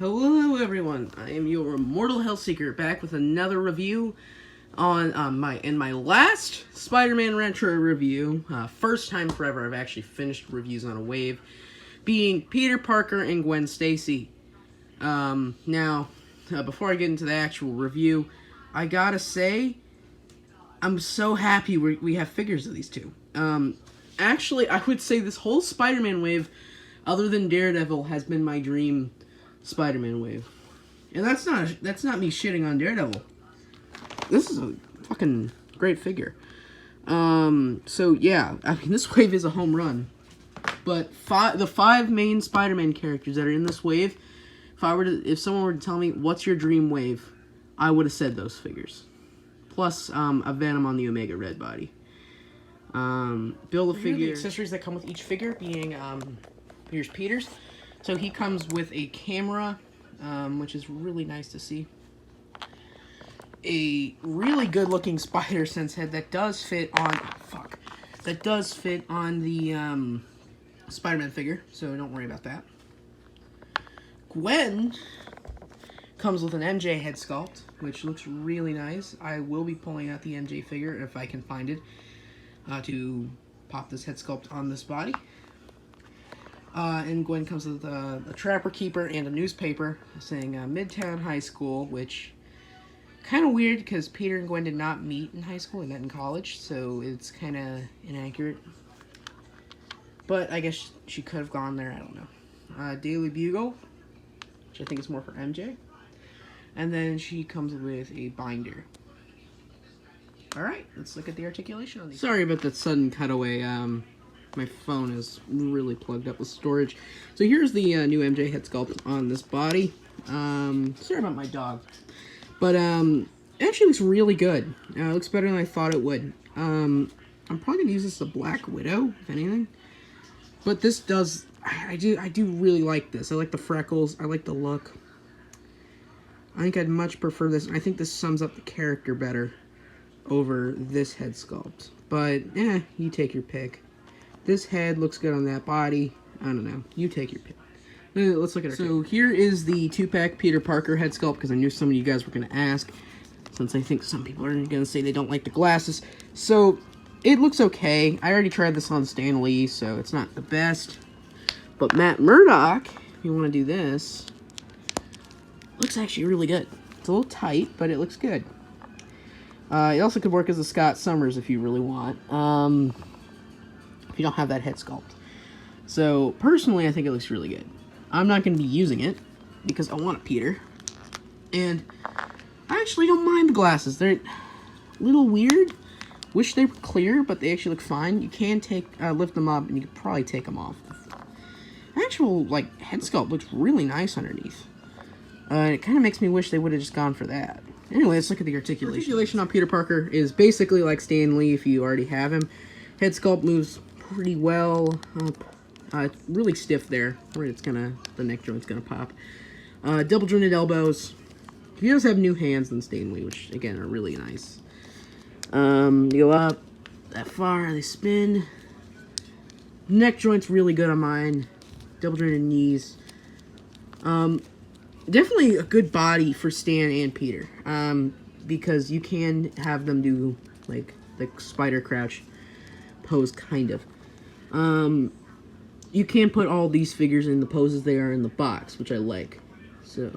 Hello everyone, I am your Immortal Hellseeker back with another review on my last Spider-Man Retro review. First time forever I've actually finished reviews on a wave, being Peter Parker and Gwen Stacy. Now, before I get into the actual review, I gotta say, I'm so happy we have figures of these two. Actually, I would say this whole Spider-Man wave, other than Daredevil, has been my dream Spider-Man wave. And that's not me shitting on Daredevil. This is a fucking great figure. So yeah, I mean, this wave is a home run. But the five main Spider-Man characters that are in this wave, if someone were to tell me what's your dream wave, I would have said those figures. Plus a Venom on the Omega Red body. Build a figure. The accessories that come with each figure being here's Peter's. So he comes with a camera, which is really nice to see. A really good-looking spider sense head that does fit on the Spider-Man figure. So don't worry about that. Gwen comes with an MJ head sculpt, which looks really nice. I will be pulling out the MJ figure if I can find it to pop this head sculpt on this body. And Gwen comes with a Trapper Keeper and a newspaper saying Midtown High School, which kind of weird because Peter and Gwen did not meet in high school, they met in college, so it's kind of inaccurate. But I guess she could have gone there, I don't know. Daily Bugle, which I think is more for MJ. And then she comes with a binder. Alright, let's look at the articulation on these. Sorry about that sudden cutaway. My phone is really plugged up with storage. So here's the new MJ head sculpt on this body. Sorry about my dog. But it actually looks really good. It looks better than I thought it would. I'm probably going to use this as a Black Widow, if anything. But this does... I do really like this. I like the freckles. I like the look. I think I'd much prefer this. I think this sums up the character better over this head sculpt. But, you take your pick. This head looks good on that body. I don't know. You take your pick. Let's look at it. So here is the 2-pack Peter Parker head sculpt, because I knew some of you guys were going to ask, since I think some people are going to say they don't like the glasses. So it looks okay. I already tried this on Stan Lee, so it's not the best. But Matt Murdock, if you want to do this, looks actually really good. It's a little tight, but it looks good. It also could work as a Scott Summers if you really want. If you don't have that head sculpt. So, personally, I think it looks really good. I'm not going to be using it, because I want a Peter. And I actually don't mind the glasses. They're a little weird. Wish they were clear, but they actually look fine. You can lift them up, and you can probably take them off. The actual, head sculpt looks really nice underneath. It kind of makes me wish they would have just gone for that. Anyway, let's look at the articulation. The articulation on Peter Parker is basically like Stan Lee if you already have him. Head sculpt moves pretty well. It's really stiff there, where the neck joint's gonna pop. Double jointed elbows. He does have new hands than Stan Lee, which again are really nice. You go up that far, they spin. Neck joint's really good on mine. Double jointed knees. Definitely a good body for Stan and Peter, because you can have them do like spider crouch pose, kind of. You can put all these figures in the poses they are in the box, which I like. So,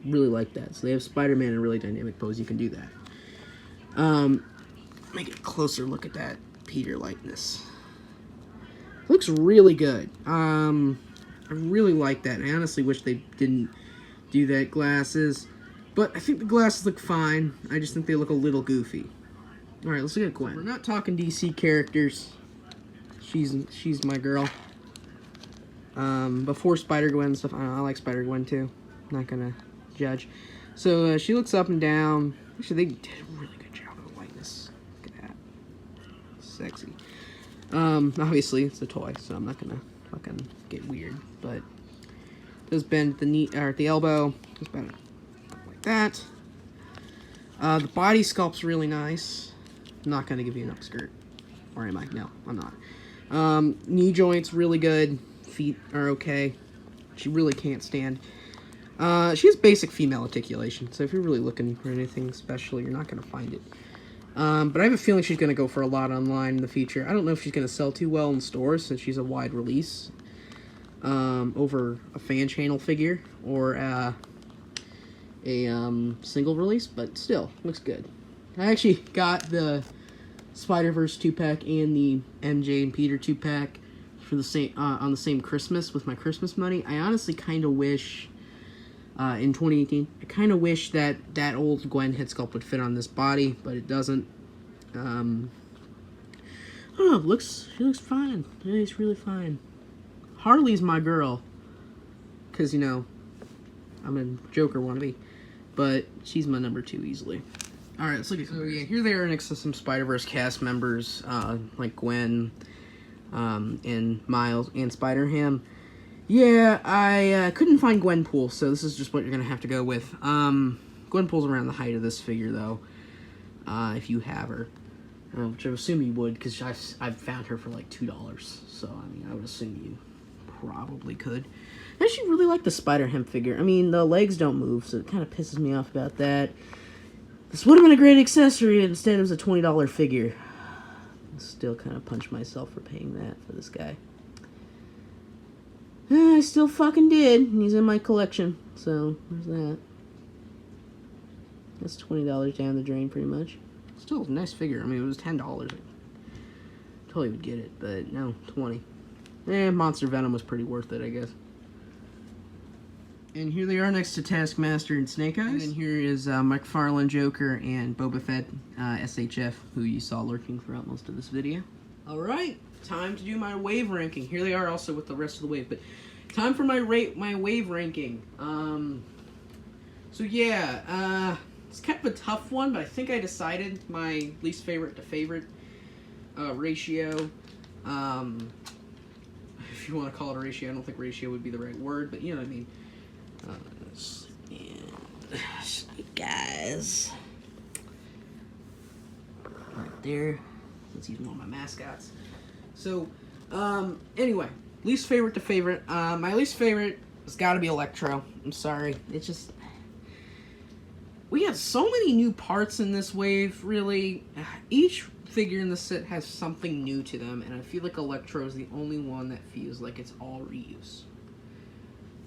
really like that. So they have Spider-Man in a really dynamic pose. You can do that. Make a closer look at that Peter likeness. Looks really good. I really like that. I honestly wish they didn't do that glasses. But I think the glasses look fine. I just think they look a little goofy. Alright, let's look at Gwen. We're not talking DC characters. She's my girl. Before Spider-Gwen stuff, I like Spider-Gwen too. I'm not gonna judge. So she looks up and down. Actually, they did a really good job of the lightness. Look at that. Sexy. Obviously it's a toy, so I'm not gonna fucking get weird. But it does bend at the knee or at the elbow. Just bend like that. The body sculpt's really nice. I'm not gonna give you an upskirt. Or am I? No, I'm not. Knee joints really good. Feet are okay. She really can't stand. She has basic female articulation, so if you're really looking for anything special, you're not going to find it. But I have a feeling she's going to go for a lot online in the future. I don't know if she's going to sell too well in stores since she's a wide release over a fan channel figure or a single release, but still, looks good. I actually got the Spider-Verse 2-pack and the MJ and Peter 2-pack for the same on the same Christmas with my Christmas money. I honestly kind of wish in 2018, I kind of wish that old Gwen head sculpt would fit on this body, but it doesn't. I don't know. She looks fine. It's really fine. Harley's my girl, cause you know I'm a Joker wannabe, but she's my number 2 easily. All right, let's look at. So yeah, here they are next to some Spider-Verse cast members, like Gwen, and Miles and Spider-Ham. Yeah, I couldn't find Gwenpool, so this is just what you're gonna have to go with. Gwenpool's around the height of this figure, though. If you have her, which I assume you would, because I've found her for like $2. So I mean, I would assume you probably could. I actually really like the Spider-Ham figure. I mean, the legs don't move, so it kind of pisses me off about that. This would have been a great accessory, instead it was a $20 figure. I still kind of punch myself for paying that for this guy. I still fucking did, and he's in my collection, so there's that. That's $20 down the drain, pretty much. Still a nice figure. I mean, it was $10. I totally would get it, but no, 20. Monster Venom was pretty worth it, I guess. And here they are next to Taskmaster and Snake Eyes. And then here is McFarlane Joker and Boba Fett SHF, who you saw lurking throughout most of this video. Alright, time to do my wave ranking. Here they are also with the rest of the wave, but time for my wave ranking. So yeah, it's kind of a tough one, but I think I decided my least favorite to favorite ratio. If you want to call it a ratio, I don't think ratio would be the right word, but you know what I mean. Guys, right there. Let's use one of my mascots. So, anyway, least favorite to favorite. My least favorite has got to be Electro. I'm sorry. It's just, we have so many new parts in this wave, really. Each figure in the set has something new to them, and I feel like Electro is the only one that feels like it's all reuse.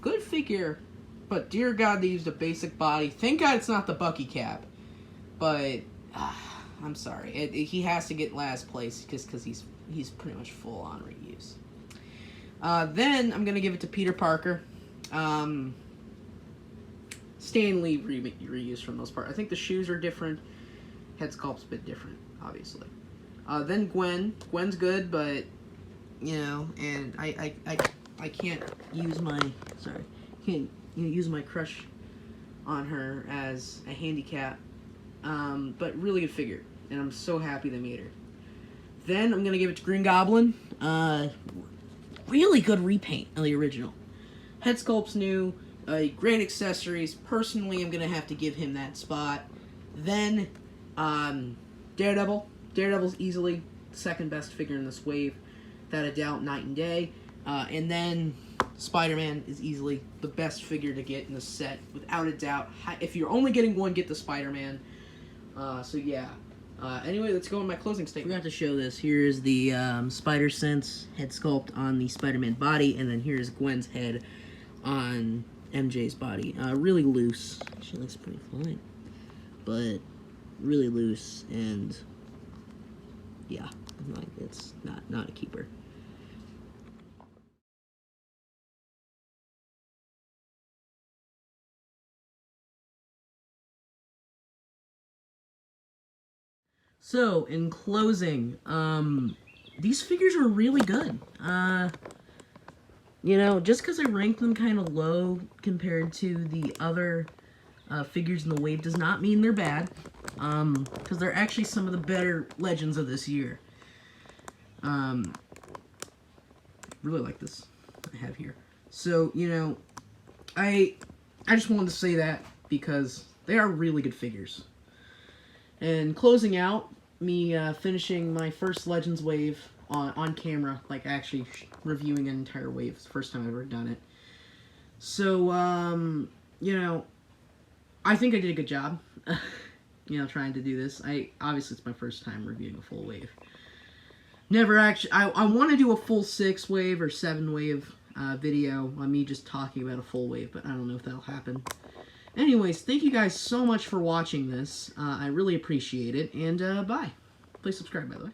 Good figure, but dear God, they used a basic body. Thank God it's not the Bucky cap. But I'm sorry, he has to get last place because he's pretty much full on reuse. Then I'm gonna give it to Peter Parker. Stan Lee reused for the most part. I think the shoes are different. Head sculpt's a bit different, obviously. Then Gwen. Gwen's good, but you know, and I can't use my use my crush on her as a handicap, but really good figure, and I'm so happy they made her. Then I'm gonna give it to Green Goblin. Really good repaint of the original. Head sculpt's new, great accessories. Personally, I'm gonna have to give him that spot. Then Daredevil. Daredevil's easily the second best figure in this wave, without a doubt, night and day. And then Spider-Man is easily the best figure to get in the set, without a doubt. If you're only getting one, get the Spider-Man. So yeah. Anyway, let's go on my closing statement. I forgot to show this. Here is the Spider-Sense head sculpt on the Spider-Man body, and then here's Gwen's head on MJ's body. Really loose. She looks pretty fine, but really loose, and yeah, like it's not a keeper. So, in closing, these figures are really good. You know, just because I ranked them kind of low compared to the other figures in the wave does not mean they're bad, because they're actually some of the better Legends of this year. Really like this I have here. So, you know, I just wanted to say that because they are really good figures. And closing out, me finishing my first Legends wave on camera, like actually reviewing an entire wave. It's the first time I've ever done it. So, you know, I think I did a good job, you know, trying to do this. Obviously, it's my first time reviewing a full wave. Never actually, I want to do a full 6-wave or 7-wave video on me just talking about a full wave, but I don't know if that'll happen. Anyways, thank you guys so much for watching this. I really appreciate it, and bye. Please subscribe, by the way.